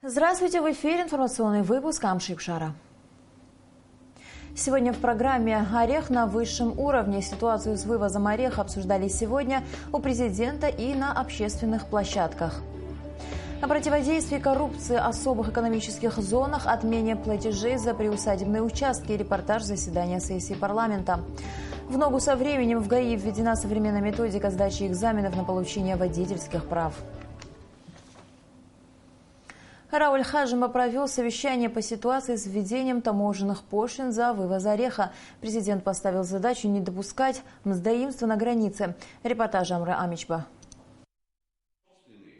Здравствуйте, в эфире информационный выпуск Амшипшара. Сегодня в программе «Орех на высшем уровне». Ситуацию с вывозом ореха обсуждали сегодня у президента и на общественных площадках. О противодействии коррупции в особых экономических зонах, отмене платежей за приусадебные участки и репортаж заседания сессии парламента. В ногу со временем в ГАИ введена современная методика сдачи экзаменов на получение водительских прав. Рауль Хаджимба провел совещание по ситуации с введением таможенных пошлин за вывоз ореха. Президент поставил задачу не допускать мздоимства на границе. Репортаж Амры Амичба.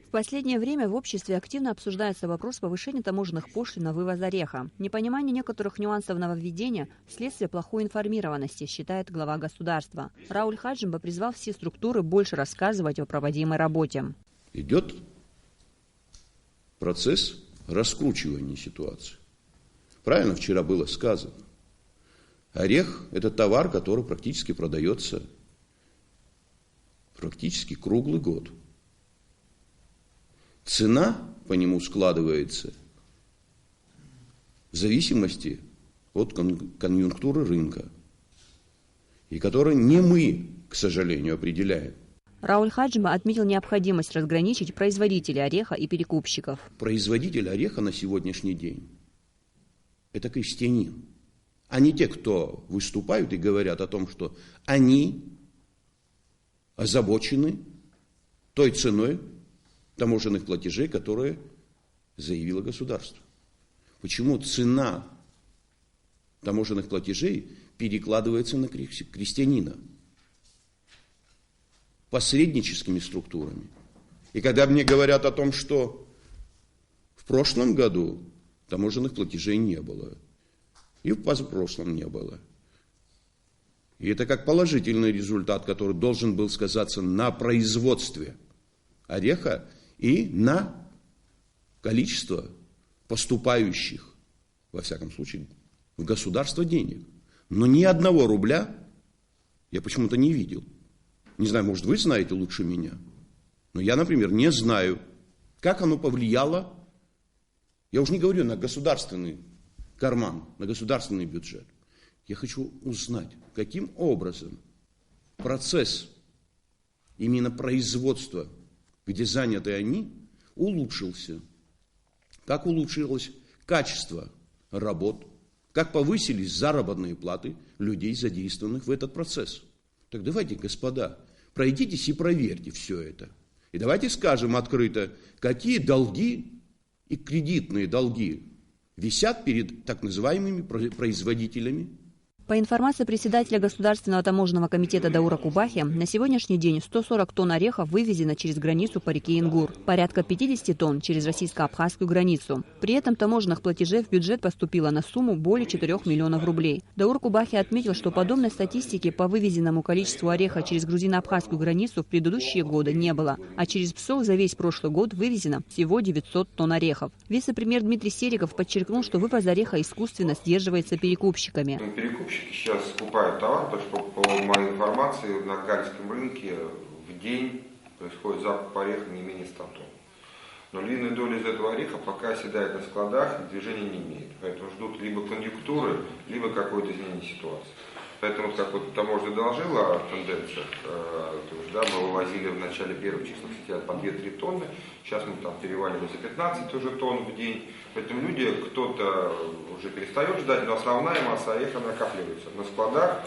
В последнее время в обществе активно обсуждается вопрос повышения таможенных пошлин на вывоз ореха. Непонимание некоторых нюансов нововведения – следствие плохой информированности, считает глава государства. Рауль Хаджимба призвал все структуры больше рассказывать о проводимой работе. Идет процесс раскручивания ситуации. Правильно вчера было сказано. Орех – это товар, который практически продается практически круглый год. Цена по нему складывается в зависимости от конъюнктуры рынка, и которую не мы, к сожалению, определяем. Рауль Хаджимба отметил необходимость разграничить производителей ореха и перекупщиков. Производитель ореха на сегодняшний день – это крестьянин, а не те, кто выступают и говорят о том, что они озабочены той ценой таможенных платежей, которые заявило государство. Почему цена таможенных платежей перекладывается на крестьянина? Посредническими структурами. И когда мне говорят о том, что в прошлом году таможенных платежей не было, и в позапрошлом не было. И это как положительный результат, который должен был сказаться на производстве ореха и на количество поступающих, во всяком случае, в государство денег. Но ни одного рубля я почему-то не видел. Не знаю, может, вы знаете лучше меня. Но я, например, не знаю, как оно повлияло, я уже не говорю на государственный карман, на государственный бюджет. Я хочу узнать, каким образом процесс именно производства, где заняты они, улучшился. Как улучшилось качество работ, как повысились заработные платы людей, задействованных в этот процесс. Так давайте, господа, пройдитесь и проверьте все это. И давайте скажем открыто, какие долги и кредитные долги висят перед так называемыми производителями. По информации председателя Государственного таможенного комитета Даура Кубахи, на сегодняшний день 140 тонн ореха вывезено через границу по реке Ингур, порядка 50 тонн через российско-абхазскую границу. При этом таможенных платежей в бюджет поступило на сумму более 4 миллионов рублей. Даур Кубахи отметил, что подобной статистики по вывезенному количеству ореха через грузино-абхазскую границу в предыдущие годы не было, а через ПСО за весь прошлый год вывезено всего 900 тонн орехов. Вице-премьер Дмитрий Сериков подчеркнул, что вывоз ореха искусственно сдерживается перекупщиками. Сейчас скупают товар, потому что, по моей информации, на гальском рынке в день происходит закуп ореха не менее 100 тонн. Но львиная доля из этого ореха пока оседает на складах и движения не имеет. Поэтому ждут либо конъюнктуры, либо какое-то изменение ситуации. Поэтому, как вот таможня доложила о тенденциях, мы вывозили в начале первых числа сентября по 2-3 тонны, сейчас мы там переваливаем за 15 уже тонн в день. Поэтому люди, кто-то уже перестает ждать, но основная масса ореха накапливается на складах.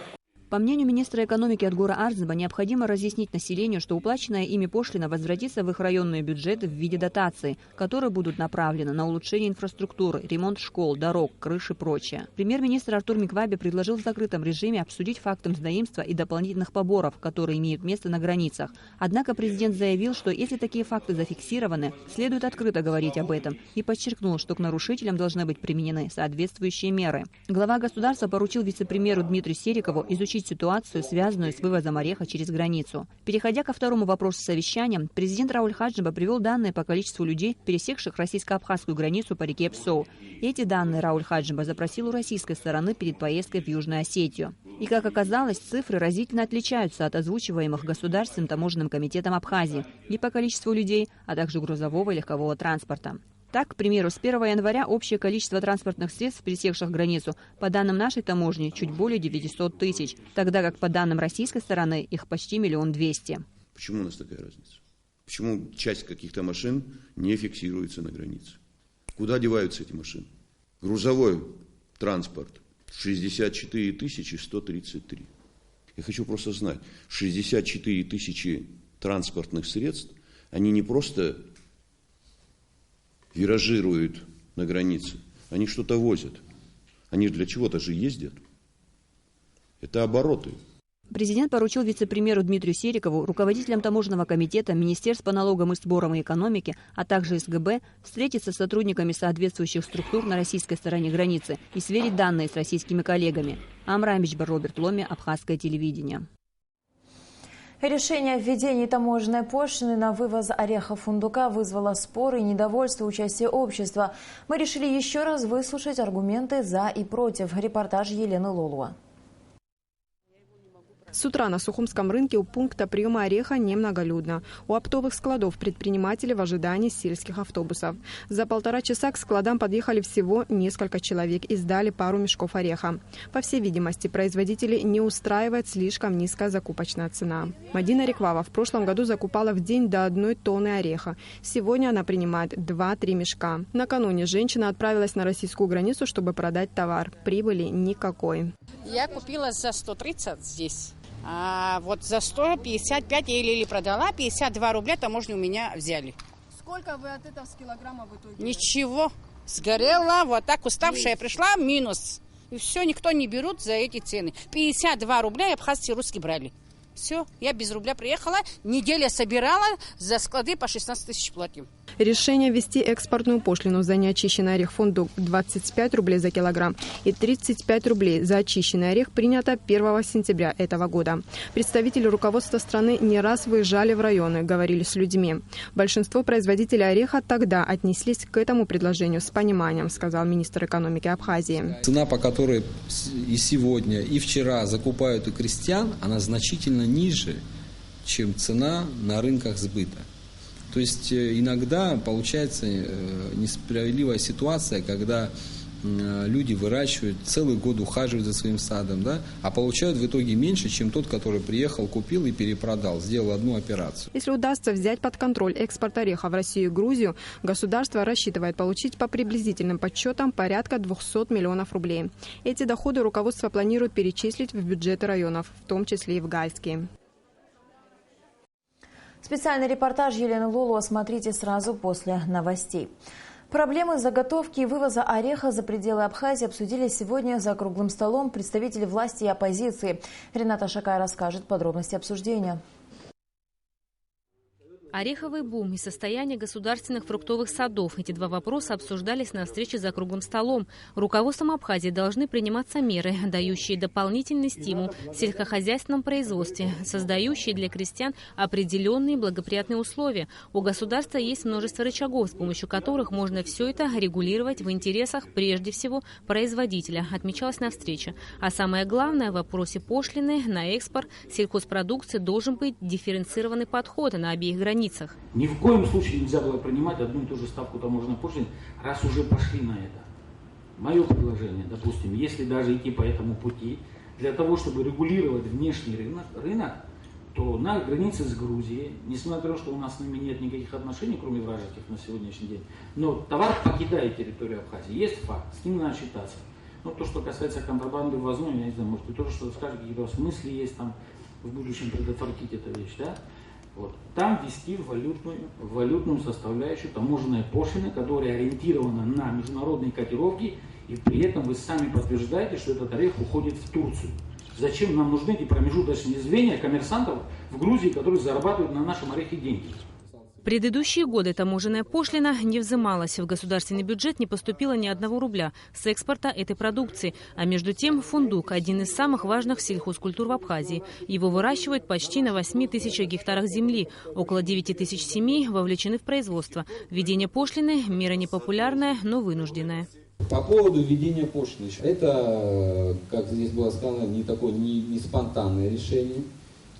По мнению министра экономики Адгора Арзаба, необходимо разъяснить населению, что уплаченная ими пошлина возвратится в их районные бюджеты в виде дотаций, которые будут направлены на улучшение инфраструктуры, ремонт школ, дорог, крыш и прочее. Премьер-министр Артур Микваби предложил в закрытом режиме обсудить факты мздоимства и дополнительных поборов, которые имеют место на границах. Однако президент заявил, что если такие факты зафиксированы, следует открыто говорить об этом, и подчеркнул, что к нарушителям должны быть применены соответствующие меры. Глава государства поручил вице-премьеру Дмитрию Серикову изучить ситуацию, связанную с вывозом ореха через границу. Переходя ко второму вопросу совещания, президент Рауль Хаджимба привел данные по количеству людей, пересекших российско-абхазскую границу по реке Псоу. Эти данные Рауль Хаджимба запросил у российской стороны перед поездкой в Южную Осетию. И, как оказалось, цифры разительно отличаются от озвучиваемых Государственным таможенным комитетом Абхазии и по количеству людей, а также грузового и легкового транспорта. Так, к примеру, с 1 января общее количество транспортных средств, пересекших границу, по данным нашей таможни, чуть более 900 тысяч, тогда как по данным российской стороны их почти 1 200 000. Почему у нас такая разница? Почему часть каких-то машин не фиксируется на границе? Куда деваются эти машины? Грузовой транспорт 64 133. Я хочу просто знать, 64 тысячи транспортных средств, они не просто виражируют на границе, они что-то возят. Они для чего-то же ездят. Это обороты. Президент поручил вице-премьеру Дмитрию Серикову, руководителям таможенного комитета, Министерств по налогам и сборам и экономике, а также СГБ, встретиться с сотрудниками соответствующих структур на российской стороне границы и сверить данные с российскими коллегами. Амра Амичбар, Роберт Ломи, Абхазское телевидение. Решение о введении таможенной пошлины на вывоз орехов фундука вызвало споры и недовольство участия общества. Мы решили еще раз выслушать аргументы «за» и «против». Репортаж Елены Лолуа. С утра на Сухумском рынке у пункта приема ореха немноголюдно. У оптовых складов предприниматели в ожидании сельских автобусов. За 1,5 часа к складам подъехали всего несколько человек и сдали пару мешков ореха. По всей видимости, производителей не устраивает слишком низкая закупочная цена. Мадина Реквава в прошлом году закупала в день до 1 тонны ореха. Сегодня она принимает 2-3 мешка. Накануне женщина отправилась на российскую границу, чтобы продать товар. Прибыли никакой. Я купила за 130 здесь. А вот за 155 я или продала, 52 рубля таможню у меня взяли. Сколько вы от этого с килограмма в итоге? Ничего. Сгорела, вот так уставшая пришла, минус. И все, никто не берут за эти цены. 52 рубля и абхазцы русские брали. Все, я без рубля приехала, неделя собирала, за склады по 16 тысяч платим. Решение ввести экспортную пошлину за неочищенный орех фундук 25 рублей за килограмм и 35 рублей за очищенный орех принято 1 сентября этого года. Представители руководства страны не раз выезжали в районы, говорили с людьми. Большинство производителей ореха тогда отнеслись к этому предложению с пониманием, сказал министр экономики Абхазии. Цена, по которой и сегодня, и вчера закупают у крестьян, она значительно ниже, чем цена на рынках сбыта. То есть иногда получается несправедливая ситуация, когда люди выращивают, целый год ухаживают за своим садом, да, а получают в итоге меньше, чем тот, который приехал, купил и перепродал, сделал одну операцию. Если удастся взять под контроль экспорт ореха в Россию и Грузию, государство рассчитывает получить по приблизительным подсчетам порядка 200 миллионов рублей. Эти доходы руководство планирует перечислить в бюджеты районов, в том числе и в Гальский. Специальный репортаж Елены Лолуа смотрите сразу после новостей. Проблемы заготовки и вывоза ореха за пределы Абхазии обсудили сегодня за круглым столом представители власти и оппозиции. Рената Шакай расскажет подробности обсуждения. Ореховый бум и состояние государственных фруктовых садов. Эти два вопроса обсуждались на встрече за круглым столом. Руководством Абхазии должны приниматься меры, дающие дополнительный стимул в сельскохозяйственном производстве, создающие для крестьян определенные благоприятные условия. У государства есть множество рычагов, с помощью которых можно все это регулировать в интересах прежде всего производителя, отмечалось на встрече. А самое главное, в вопросе пошлины на экспорт сельхозпродукции должен быть дифференцированный подход на обеих границах. Ни в коем случае нельзя было принимать одну и ту же ставку таможенной пошлины, раз уже пошли на это. Мое предложение, допустим, если даже идти по этому пути, для того, чтобы регулировать внешний рынок, то на границе с Грузией, несмотря на то, что у нас с ними нет никаких отношений, кроме вражеских на сегодняшний день, но товар покидает территорию Абхазии, есть факт, с ним надо считаться. Но то, что касается контрабанды ввозной, я не знаю, может, вы тоже что-то скажете, какие-то смыслы есть там в будущем предотвратить эту вещь, да? Вот. Там ввести валютную составляющую таможенной пошлины, которая ориентирована на международные котировки, и при этом вы сами подтверждаете, что этот орех уходит в Турцию. Зачем нам нужны эти промежуточные звенья коммерсантов в Грузии, которые зарабатывают на нашем орехе деньги? В предыдущие годы таможенная пошлина не взималась. В государственный бюджет не поступило ни 1 рубля с экспорта этой продукции. А между тем фундук – один из самых важных сельхозкультур в Абхазии. Его выращивают почти на 8 тысячах гектарах земли. Около 9 тысяч семей вовлечены в производство. Введение пошлины – мера непопулярная, но вынужденная. По поводу введения пошлины. Это, как здесь было сказано, не спонтанное решение.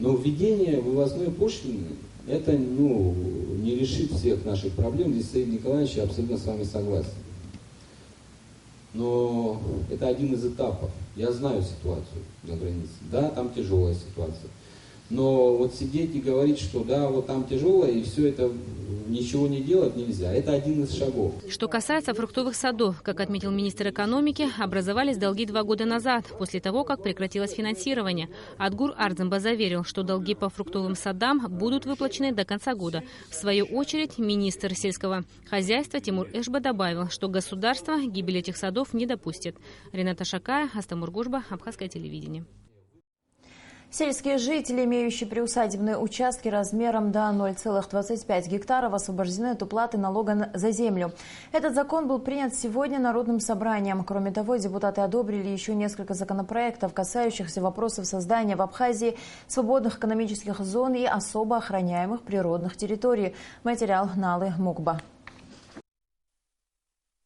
Но введение вывозной пошлины, это не решит всех наших проблем. Здесь Саид Николаевич, я абсолютно с вами согласен. Но это один из этапов. Я знаю ситуацию на границе. Да, там тяжелая ситуация. Но вот сидеть и говорить, что да, вот там тяжело, и все это, ничего не делать нельзя. Это один из шагов. Что касается фруктовых садов, как отметил министр экономики, образовались долги 2 года назад, после того, как прекратилось финансирование. Адгур Ардзымба заверил, что долги по фруктовым садам будут выплачены до конца года. В свою очередь, министр сельского хозяйства Тимур Эшба добавил, что государство гибель этих садов не допустит. Рената Шакая, Астамур Гужба, Абхазское телевидение. Сельские жители, имеющие приусадебные участки размером до 0,25 гектаров, освобождены от уплаты налога за землю. Этот закон был принят сегодня Народным собранием. Кроме того, депутаты одобрили еще несколько законопроектов, касающихся вопросов создания в Абхазии свободных экономических зон и особо охраняемых природных территорий. Материал Налы Мукба.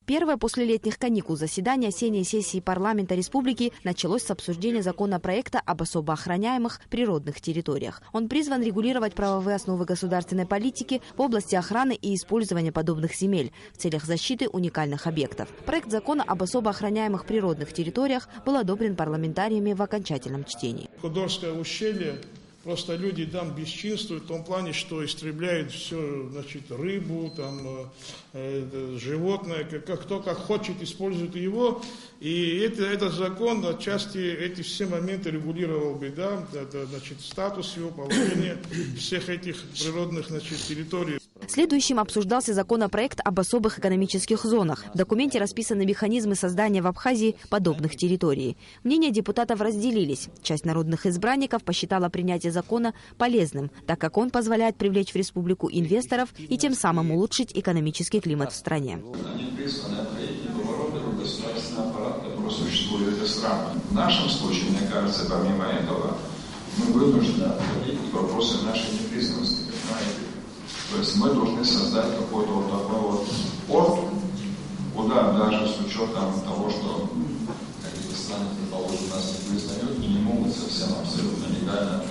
Первое после летних каникул заседание осенней сессии парламента республики началось с обсуждения законопроекта об особо охраняемых природных территориях. Он призван регулировать правовые основы государственной политики в области охраны и использования подобных земель в целях защиты уникальных объектов. Проект закона об особо охраняемых природных территориях был одобрен парламентариями в окончательном чтении. Худорское ущелье. Просто люди там бесчинствуют в том плане, что истребляют все, рыбу, животное, кто как хочет, использует его. И этот закон отчасти эти все моменты регулировал бы, статус его, положение всех этих природных территорий. Следующим обсуждался законопроект об особых экономических зонах. В документе расписаны механизмы создания в Абхазии подобных территорий. Мнения депутатов разделились. Часть народных избранников посчитала принятие закона полезным, так как он позволяет привлечь в республику инвесторов и тем самым улучшить экономический климат в стране. Они призваны обходить оборудованный государственный аппарат, который существует в этой стране. В нашем случае, мне кажется, помимо этого, мы вынуждены обходить вопросы нашей непризнанности, понимаете? То есть мы должны создать какой-то такой порт, куда даже с учетом того, что какие-то страны, предположим, нас не признают и не могут совсем абсолютно легально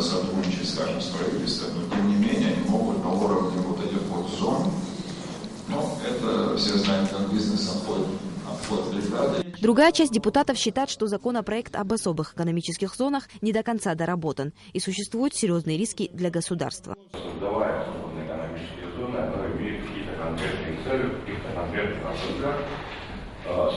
сотрудничать, скажем, с правительством, но тем не менее они могут на уровне вот этих зон, это все знают, как бизнес обходит преграды. Другая часть депутатов считает, что законопроект об особых экономических зонах не до конца доработан и существуют серьезные риски для государства. Создавая свободные экономические зоны, она имеет какие-то конкретные цели, в каких-то конкретных отраслях,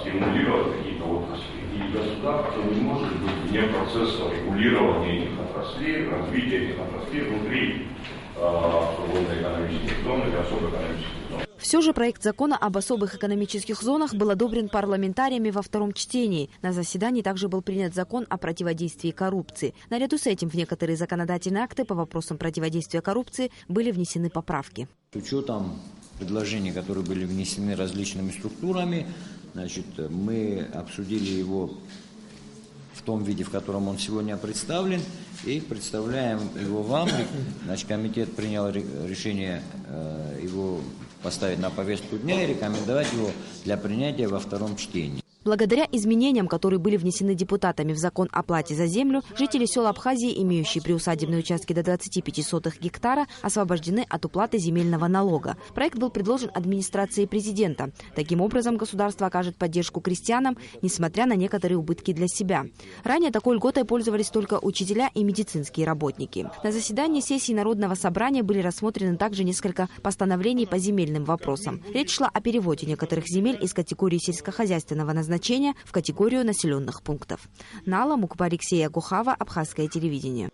стимулировать какие-то отрасли. И государство не может быть вне процесса регулирования этих отраслей, развития этих отраслей внутри свободной экономических зон или особо экономических зон. Все же проект закона об особых экономических зонах был одобрен парламентариями во втором чтении. На заседании также был принят закон о противодействии коррупции. Наряду с этим в некоторые законодательные акты по вопросам противодействия коррупции были внесены поправки. С учетом предложений, которые были внесены различными структурами, мы обсудили его в том виде, в котором он сегодня представлен, и представляем его вам. Комитет принял решение его поставить на повестку дня и рекомендовать его для принятия во втором чтении. Благодаря изменениям, которые были внесены депутатами в закон о плате за землю, жители сел Абхазии, имеющие приусадебные участки до 0,25 гектара, освобождены от уплаты земельного налога. Проект был предложен администрацией президента. Таким образом, государство окажет поддержку крестьянам, несмотря на некоторые убытки для себя. Ранее такой льготой пользовались только учителя и медицинские работники. На заседании сессии Народного собрания были рассмотрены также несколько постановлений по земельным вопросам. Речь шла о переводе некоторых земель из категории сельскохозяйственного назначения в категорию населенных пунктов. Нала Мукба, Алексея Гухава, Абхазское телевидение.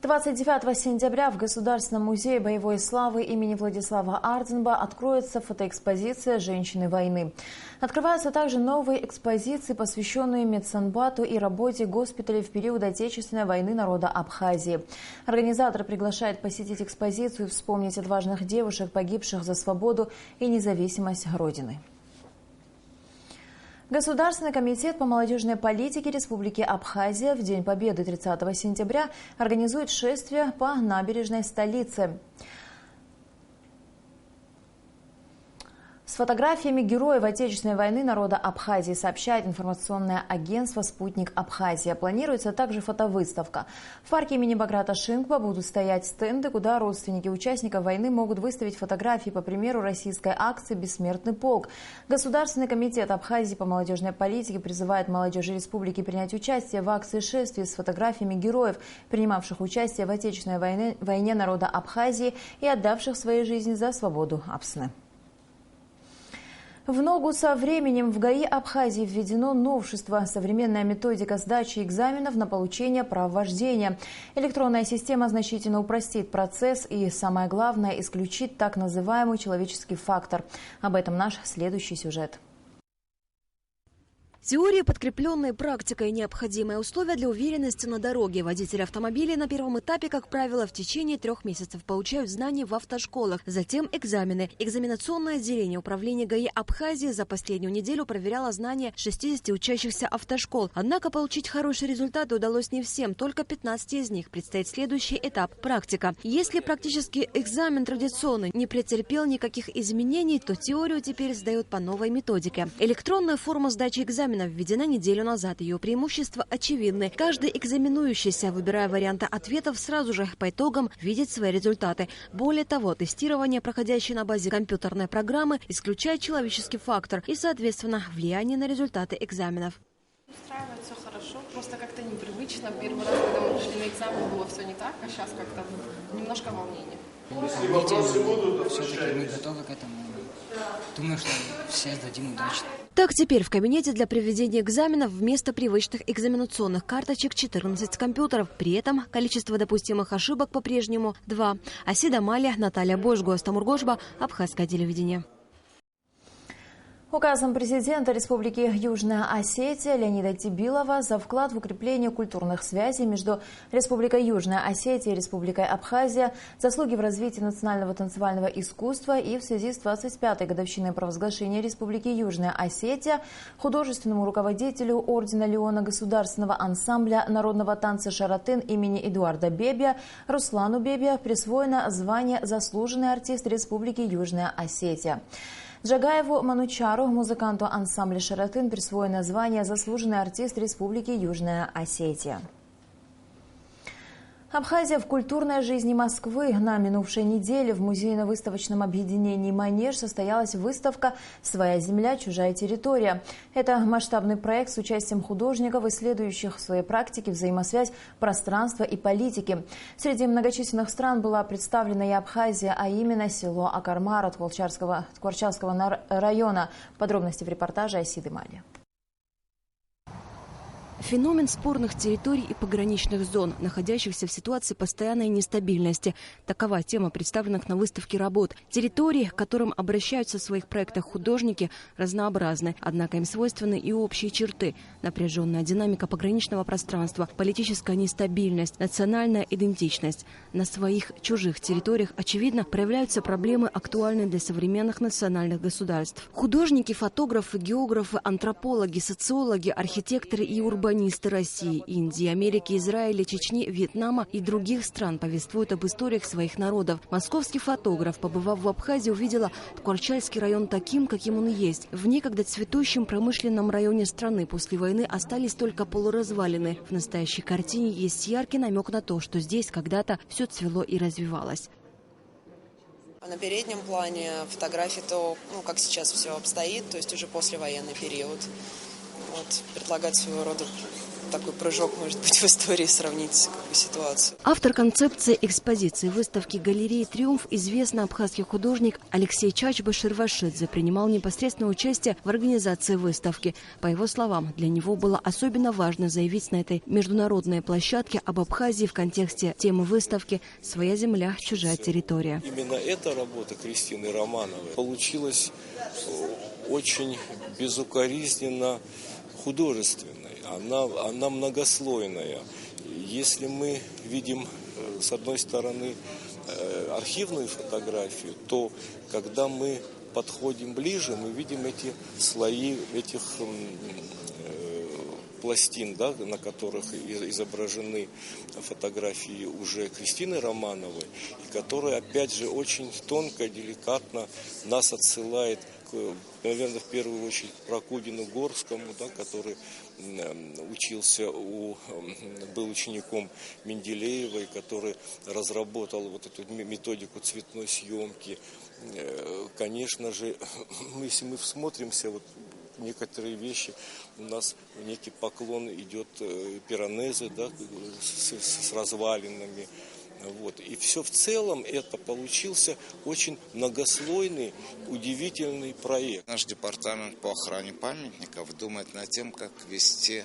29 сентября в Государственном музее боевой славы имени Владислава Ардзымба откроется фотоэкспозиция «Женщины войны». Открываются также новые экспозиции, посвященные медсанбату и работе госпиталей в период Отечественной войны народа Абхазии. Организатор приглашает посетить экспозицию и вспомнить отважных девушек, погибших за свободу и независимость Родины. Государственный комитет по молодежной политике Республики Абхазия в День Победы 30 сентября организует шествие по набережной столицы. С фотографиями героев Отечественной войны народа Абхазии, сообщает информационное агентство «Спутник Абхазия». Планируется также фотовыставка. В парке имени Баграта Шинква будут стоять стенды, куда родственники участников войны могут выставить фотографии по примеру российской акции «Бессмертный полк». Государственный комитет Абхазии по молодежной политике призывает молодежь республики принять участие в акции шествия с фотографиями героев, принимавших участие в Отечественной войне народа Абхазии и отдавших свои жизни за свободу Апсны. В ногу со временем в ГАИ Абхазии введено новшество – современная методика сдачи экзаменов на получение прав вождения. Электронная система значительно упростит процесс и, самое главное, исключит так называемый человеческий фактор. Об этом наш следующий сюжет. Теория, подкрепленная практикой, необходимое условие для уверенности на дороге. Водители автомобилей на первом этапе, как правило, в течение 3 месяцев получают знания в автошколах. Затем экзамены. Экзаменационное отделение управления ГАИ Абхазии за последнюю неделю проверяло знания 60 учащихся автошкол. Однако получить хорошие результаты удалось не всем, только 15 из них. Предстоит следующий этап – практика. Если практический экзамен традиционный не претерпел никаких изменений, то теорию теперь сдают по новой методике. Электронная форма сдачи экзамена введена неделю назад. Ее преимущества очевидны. Каждый экзаменующийся, выбирая варианты ответов, сразу же по итогам видит свои результаты. Более того, тестирование, проходящее на базе компьютерной программы, исключает человеческий фактор и, соответственно, влияние на результаты экзаменов. Устраивает все хорошо, просто как-то непривычно. Первый раз, когда мы пришли на экзамен, было все не так, а сейчас как-то немножко волнение. Все-таки мы готовы к этому. Думаю, что все сдадим удачно. Так, теперь в кабинете для проведения экзаменов вместо привычных экзаменационных карточек 14 компьютеров. При этом количество допустимых ошибок по-прежнему 2. Асида Малия, Наталья Божгу, Астамургошба, Абхазское телевидение. Указом президента Республики Южная Осетия Леонида Тибилова за вклад в укрепление культурных связей между Республикой Южная Осетия и Республикой Абхазия, заслуги в развитии национального танцевального искусства и в связи с 25-й годовщиной провозглашения Республики Южная Осетия художественному руководителю Ордена Леона Государственного ансамбля народного танца «Шаратын» имени Эдуарда Бебия Руслану Бебия присвоено звание «Заслуженный артист Республики Южная Осетия». Джагаеву Манучару, музыканту ансамбля «Шаратын», присвоено звание «Заслуженный артист Республики Южная Осетия». Абхазия в культурной жизни Москвы. На минувшей неделе в музейно-выставочном объединении «Манеж» состоялась выставка «Своя земля, чужая территория». Это масштабный проект с участием художников, исследующих в своей практике взаимосвязь пространства и политики. Среди многочисленных стран была представлена и Абхазия, а именно село Акармар Тхорчарского района. Подробности в репортаже Асиды Мали. Феномен спорных территорий и пограничных зон, находящихся в ситуации постоянной нестабильности. Такова тема представленных на выставке работ. Территории, к которым обращаются в своих проектах художники, разнообразны. Однако им свойственны и общие черты. Напряженная динамика пограничного пространства, политическая нестабильность, национальная идентичность. На своих чужих территориях, очевидно, проявляются проблемы, актуальные для современных национальных государств. Художники, фотографы, географы, антропологи, социологи, архитекторы и урбанисты России, Индии, Америки, Израиля, Чечни, Вьетнама и других стран повествуют об историях своих народов. Московский фотограф, побывав в Абхазии, увидела Тхорчарский район таким, каким он есть. В некогда цветущем промышленном районе страны после войны остались только полуразвалины. В настоящей картине есть яркий намек на то, что здесь когда-то все цвело и развивалось. На переднем плане фотографии то, как сейчас все обстоит, то есть уже послевоенный период. Предлагать своего рода такой прыжок, может быть, в истории, сравнить ситуацию. Автор концепции экспозиции выставки галереи «Триумф», известный абхазский художник Алексей Чачба-Ширвашидзе, принимал непосредственное участие в организации выставки. По его словам, для него было особенно важно заявить на этой международной площадке об Абхазии в контексте темы выставки «Своя земля, чужая территория». Именно эта работа Кристины Романовой получилась очень безукоризненно художественной. Она многослойная. Если мы видим, с одной стороны, архивную фотографию, то когда мы подходим ближе, мы видим эти слои этих пластин, да, на которых изображены фотографии уже Кристины Романовой, и которая, опять же, очень тонко, деликатно нас отсылает к наверное, в первую очередь Прокудину Горскому, да, который учился был учеником Менделеева, который разработал вот эту методику цветной съемки. Конечно же, если мы всмотримся, вот некоторые вещи, у нас некий поклон идет Пиранезе, да, с развалинами. Вот. И все в целом это получился очень многослойный, удивительный проект. Наш департамент по охране памятников думает над тем, как ввести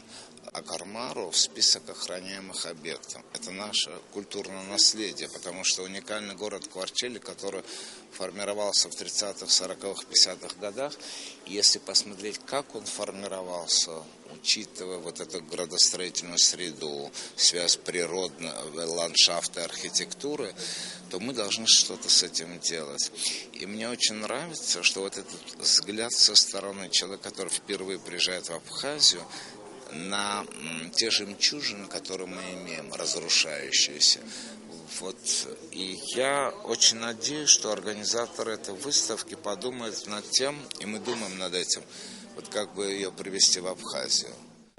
Агармару в список охраняемых объектов. Это наше культурное наследие, потому что уникальный город Кварчели, который формировался в 30-х, 40-х, 50-х годах, если посмотреть, как он формировался, учитывая вот эту градостроительную среду, связь природного ландшафта и архитектуры, то мы должны что-то с этим делать. И мне очень нравится, что вот этот взгляд со стороны человека, который впервые приезжает в Абхазию, на те жемчужины, которые мы имеем, разрушающиеся. Вот. И я очень надеюсь, что организаторы этой выставки подумают над тем, и мы думаем над этим, вот как бы ее привезти в Абхазию.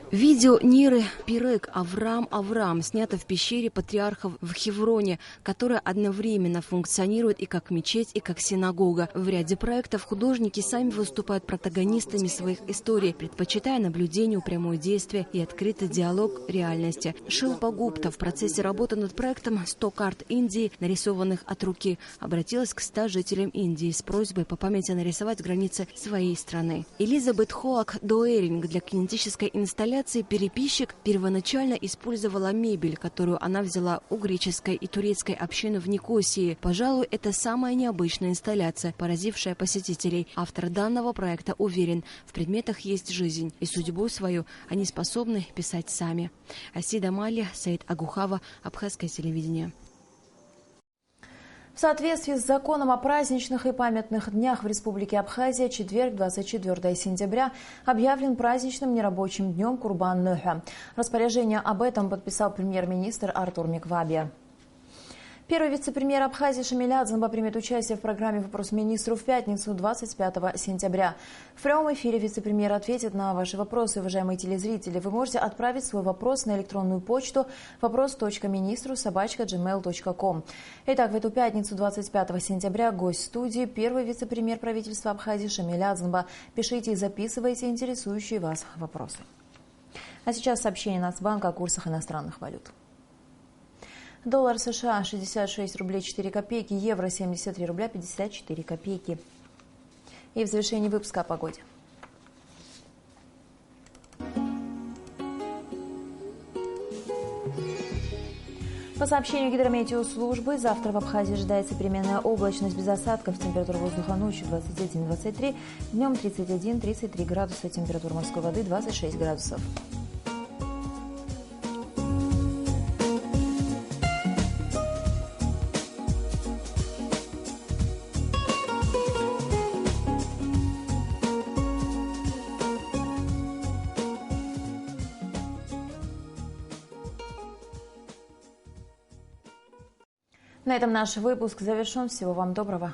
Видео Ниры Пирек Авраам снято в пещере патриархов в Хевроне, которая одновременно функционирует и как мечеть, и как синагога. В ряде проектов художники сами выступают протагонистами своих историй, предпочитая наблюдению, прямое действие и открытый диалог реальности. Шилпа Гупта в процессе работы над проектом «100 карт Индии, нарисованных от руки», обратилась к 100 жителям Индии с просьбой по памяти нарисовать границы своей страны. Элизабет Хоак Доэринг для кинетической инсталляции «Переписчик» первоначально использовала мебель, которую она взяла у греческой и турецкой общины в Никосии. Пожалуй, это самая необычная инсталляция, поразившая посетителей. Автор данного проекта уверен, в предметах есть жизнь, и судьбу свою они способны писать сами. Асида Мали, Саид Агухава, Абхазское телевидение. В соответствии с законом о праздничных и памятных днях в Республике Абхазия, четверг, 24 сентября, объявлен праздничным нерабочим днем Курбан-Нуха. Распоряжение об этом подписал премьер-министр Артур Микваби. Первый вице-премьер Абхазии Шамиль Адзамба примет участие в программе «Вопрос министру» в пятницу, 25 сентября. В прямом эфире вице-премьер ответит на ваши вопросы, уважаемые телезрители. Вы можете отправить свой вопрос на электронную почту вопрос.министру@gmail.com. Итак, в эту пятницу, 25 сентября, гость студии, первый вице-премьер правительства Абхазии Шамиль Адзамба. Пишите и записывайте интересующие вас вопросы. А сейчас сообщение Нацбанка о курсах иностранных валют. Доллар США 66 рублей 4 копейки, евро 73 рубля 54 копейки. И в завершении выпуска о погоде. По сообщению гидрометеослужбы, завтра в Абхазии ожидается переменная облачность без осадков. Температура воздуха ночью 21-23, днем 31-33 градуса, температура морской воды 26 градусов. На этом наш выпуск завершен. Всего вам доброго.